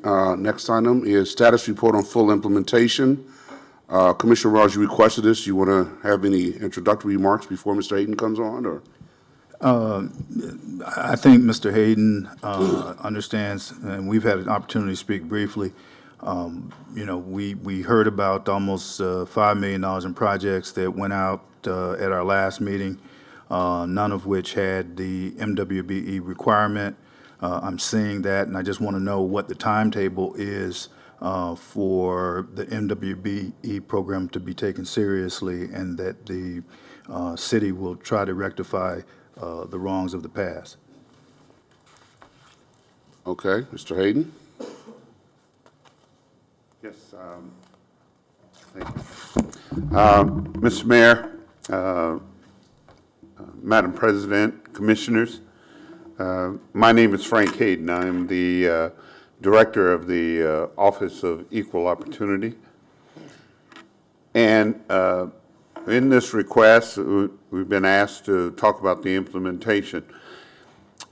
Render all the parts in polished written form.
Next item is status report on full implementation. Commissioner Raj, you requested this. You want to have any introductory remarks before Mr. Hayden comes on, or? I think Mr. Hayden understands, and we've had an opportunity to speak briefly. We heard about almost $5 million in projects that went out at our last meeting, none of which had the MWBE requirement. I'm seeing that, and I just want to know what the timetable is for the MWBE program to be taken seriously, and that the city will try to rectify the wrongs of the past. Okay, Mr. Hayden. Yes, thank you. Mr. Mayor, Madam President, Commissioners, my name is Frank Hayden. I'm the Director of the Office of Equal Opportunity. And in this request, we've been asked to talk about the implementation.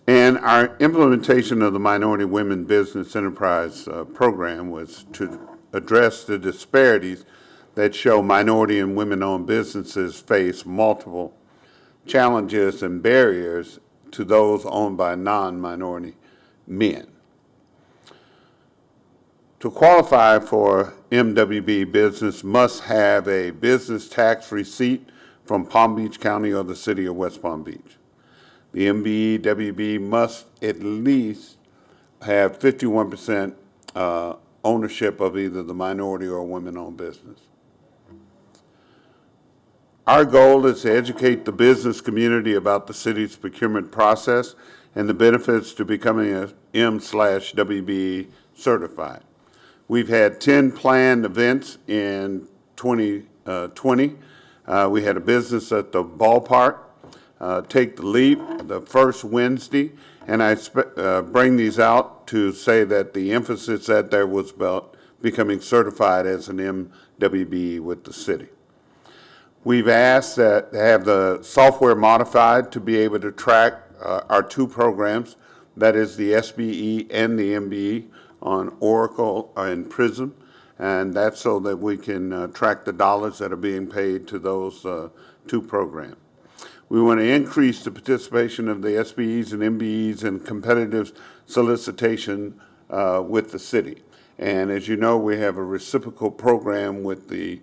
And our implementation of the Minority Women Business Enterprise program was to address the disparities that show minority and women-owned businesses face multiple challenges and barriers to those owned by non-minority men. To qualify for MWB, business must have a business tax receipt from Palm Beach County or the City of West Palm Beach. The MBE-WB must at least have 51% ownership of either the minority or women-owned business. Our goal is to educate the business community about the city's procurement process and the benefits to becoming a M/WBE certified. We've had 10 planned events in 2020. We had a business at the ballpark, Take the Leap, the first Wednesday, and I bring these out to say that the emphasis that there was about becoming certified as an MWBE with the city. We've asked that to have the software modified to be able to track our two programs, that is the SBE and the MBE, on Oracle and Prism, and that's so that we can track the dollars that are being paid to those two programs. We want to increase the participation of the SBEs and MBEs in competitive solicitation with the city. And as you know, we have a reciprocal program with the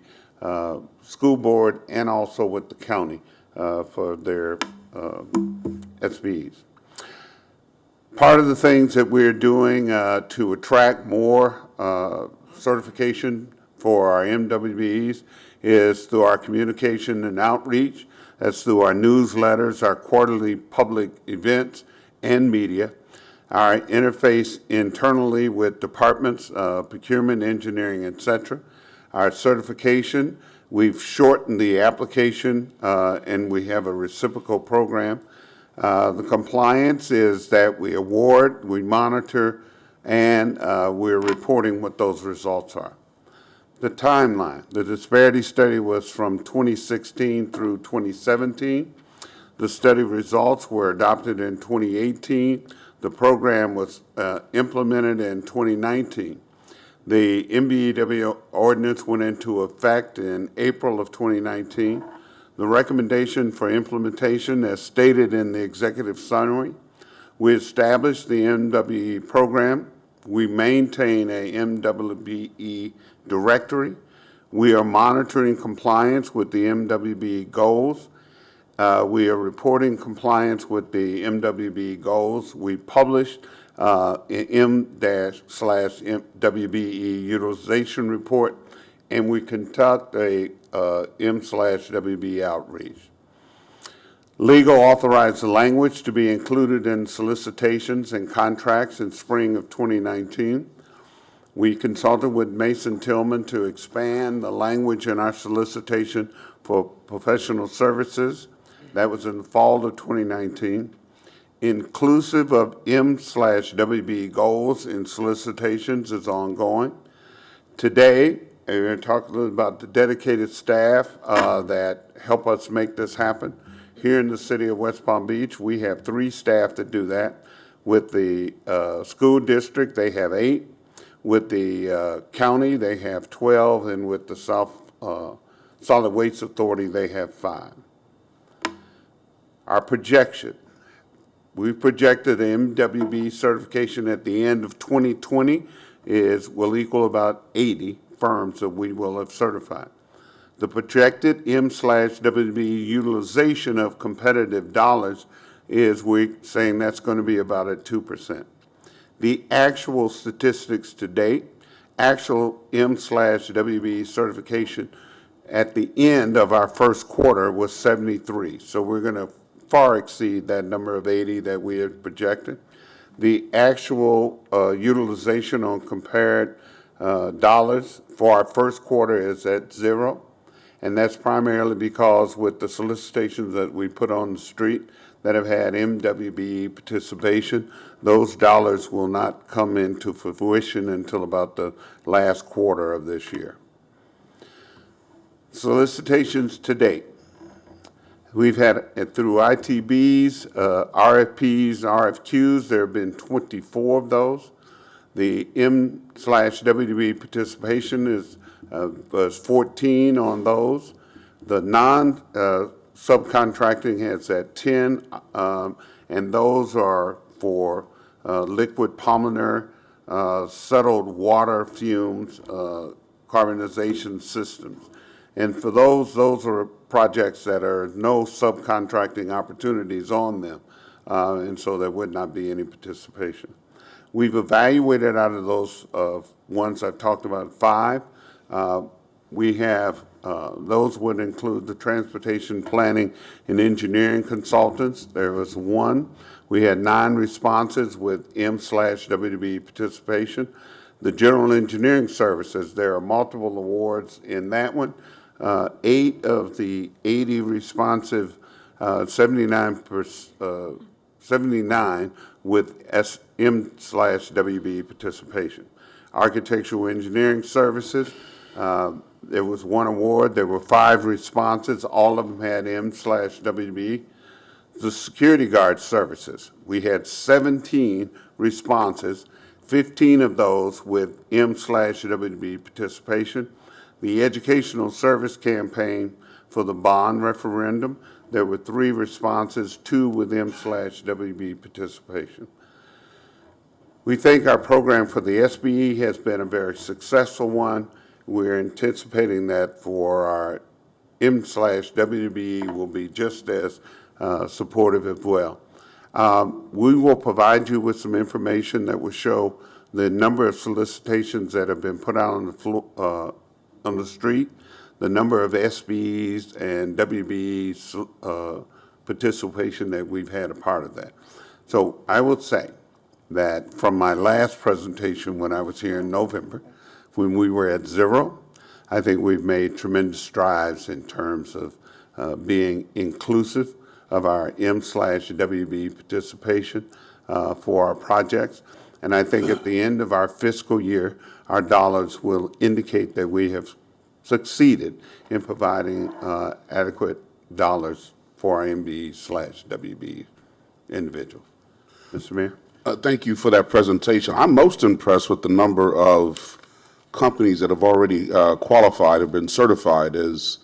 school board and also with the county for their SBEs. Part of the things that we're doing to attract more certification for our MWBEs is through our communication and outreach. That's through our newsletters, our quarterly public events, and media. Our interface internally with departments, procurement, engineering, etc. Our certification, we've shortened the application and we have a reciprocal program. The compliance is that we award, we monitor, and we're reporting what those results are. The timeline, the disparity study was from 2016 through 2017. The study results were adopted in 2018. The program was implemented in 2019. The WBE Ordinance went into effect in April of 2019. The recommendation for implementation, as stated in the executive summary, we established the MWE program. We maintain a MWBE directory. We are monitoring compliance with the MWBE goals. We are reporting compliance with the MWBE goals. We published M/WBE utilization report, and we conduct a M/WBE outreach. Legal authorized the language to be included in solicitations and contracts in spring of 2019. We consulted with Mason Tillman to expand the language in our solicitation for professional services. That was in the fall of 2019. Inclusive of M/WBE goals in solicitations is ongoing. Today, we're going to talk a little about the dedicated staff that help us make this happen. Here in the city of West Palm Beach, we have 3 staff that do that. With the school district, they have 8. With the county, they have 12, and with the Solid Waste Authority, they have 5. Our projection, we projected the MWB certification at the end of 2020 will equal about 80 firms that we will have certified. The projected M/WBE utilization of competitive dollars is, we're saying that's going to be about at 2%. The actual statistics to date, actual M/WBE certification at the end of our first quarter was 73. So we're going to far exceed that number of 80 that we had projected. The actual utilization on compared dollars for our first quarter is at 0. And that's primarily because with the solicitations that we put on the street that have had MWBE participation, those dollars will not come into fruition until about the last quarter of this year. Solicitations to date. We've had, through ITBs, RFPs, RFQs, there have been 24 of those. The M/WBE participation was 14 on those. The non-subcontracting has at 10, and those are for liquid polymer, settled water fumes, carbonization systems. And for those are projects that are no subcontracting opportunities on them, and so there would not be any participation. We've evaluated out of those ones I've talked about 5. We have, those would include the transportation planning and engineering consultants. There was 1. We had 9 responses with M/WBE participation. The general engineering services, there are multiple awards in that one. 8 of the 80 responsive, 79 with M/WBE participation. Architectural engineering services, there was 1 award. There were 5 responses. All of them had M/WBE. The security guard services, we had 17 responses, 15 of those with M/WBE participation. The educational service campaign for the bond referendum, there were 3 responses, 2 with M/WBE participation. We think our program for the SBE has been a very successful one. We're anticipating that for our M/WBE will be just as supportive as well. We will provide you with some information that will show the number of solicitations that have been put out on the floor, on the street, the number of SBEs and WBEs participation that we've had a part of that. So I would say that from my last presentation when I was here in November, when we were at 0, I think we've made tremendous strides in terms of being inclusive of our M/WBE participation for our projects. And I think at the end of our fiscal year, our dollars will indicate that we have succeeded in providing adequate dollars for our MBE/WBE individuals. Mr. Mayor? Thank you for that presentation. I'm most impressed with the number of companies that have already qualified or been certified as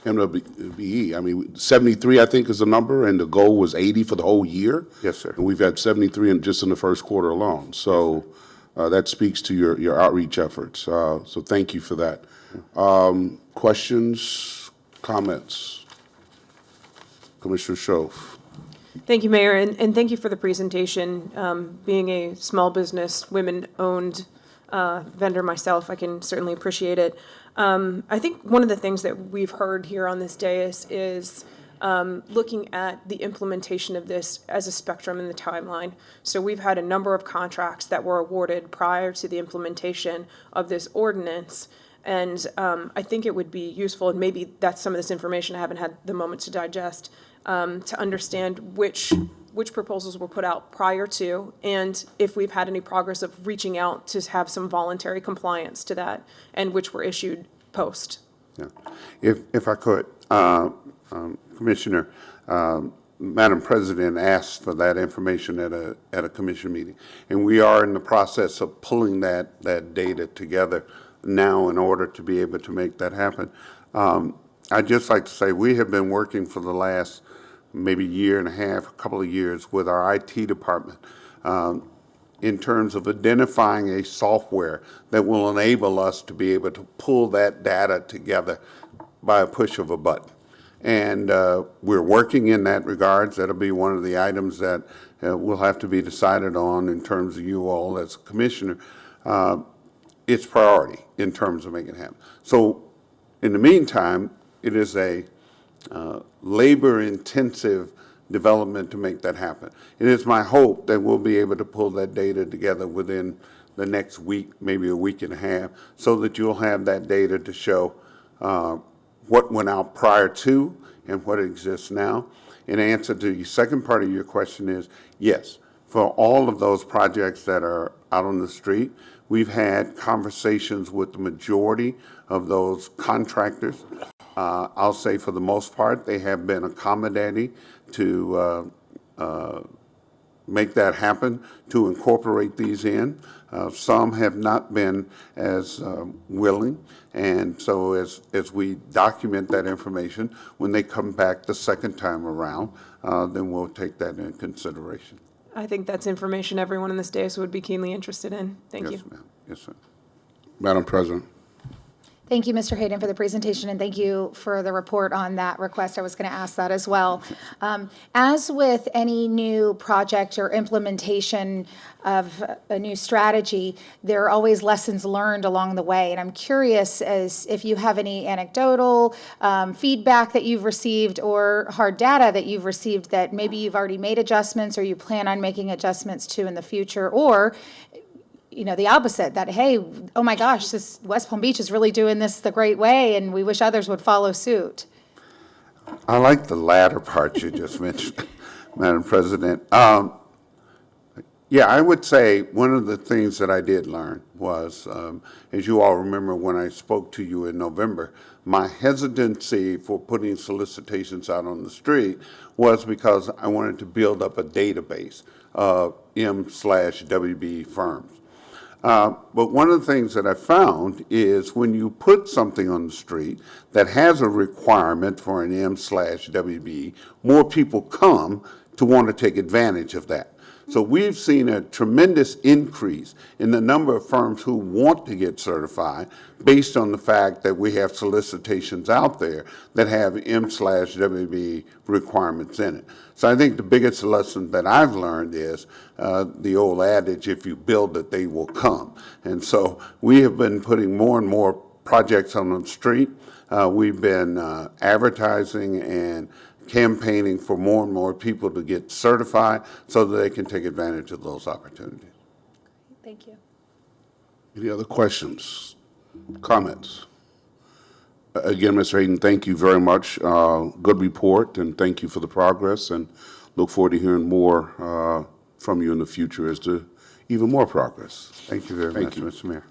MWBE. I mean, 73, I think, is the number, and the goal was 80 for the whole year. Yes, sir. And we've had 73 just in the first quarter alone. So that speaks to your outreach efforts. So thank you for that. Questions, comments? Commissioner Schoaf. Thank you, Mayor, and thank you for the presentation. Being a small business, women-owned vendor myself, I can certainly appreciate it. I think one of the things that we've heard here on this dais is looking at the implementation of this as a spectrum in the timeline. So we've had a number of contracts that were awarded prior to the implementation of this ordinance. And I think it would be useful, and maybe that's some of this information I haven't had the moment to digest, to understand which proposals were put out prior to, and if we've had any progress of reaching out to have some voluntary compliance to that, and which were issued post. Yeah. If I could, Commissioner, Madam President asked for that information at a commission meeting. And we are in the process of pulling that data together now in order to be able to make that happen. I'd just like to say we have been working for the last maybe year and a half, a couple of years with our IT department in terms of identifying a software that will enable us to be able to pull that data together by a push of a button. And we're working in that regards. That'll be one of the items that will have to be decided on in terms of you all as a commissioner. It's priority in terms of making it happen. So in the meantime, it is a labor-intensive development to make that happen. It is my hope that we'll be able to pull that data together within the next week, maybe a week and a half, so that you'll have that data to show what went out prior to and what exists now. In answer to the second part of your question is, yes, for all of those projects that are out on the street, we've had conversations with the majority of those contractors. I'll say for the most part, they have been accommodating to make that happen, to incorporate these in. Some have not been as willing, and so as we document that information, when they come back the second time around, then we'll take that into consideration. I think that's information everyone in this dais would be keenly interested in. Thank you. Yes, ma'am. Yes, sir. Madam President. Thank you, Mr. Hayden, for the presentation, and thank you for the report on that request. I was going to ask that as well. As with any new project or implementation of a new strategy, there are always lessons learned along the way. And I'm curious as if you have any anecdotal feedback that you've received or hard data that you've received that maybe you've already made adjustments or you plan on making adjustments to in the future, or the opposite, that, hey, oh my gosh, this West Palm Beach is really doing this the great way, and we wish others would follow suit. I like the latter part you just mentioned, Madam President. Yeah, I would say one of the things that I did learn was, as you all remember when I spoke to you in November, my hesitancy for putting solicitations out on the street was because I wanted to build up a database of M/WBE firms. But one of the things that I found is when you put something on the street that has a requirement for an M/WBE, more people come to want to take advantage of that. So we've seen a tremendous increase in the number of firms who want to get certified based on the fact that we have solicitations out there that have M/WBE requirements in it. So I think the biggest lesson that I've learned is the old adage, if you build it, they will come. And so we have been putting more and more projects on the street. We've been advertising and campaigning for more and more people to get certified so that they can take advantage of those opportunities. Thank you. Any other questions, comments? Again, Mr. Hayden, thank you very much. Good report, and thank you for the progress, and look forward to hearing more from you in the future as to even more progress. Thank you very much, Mr. Mayor.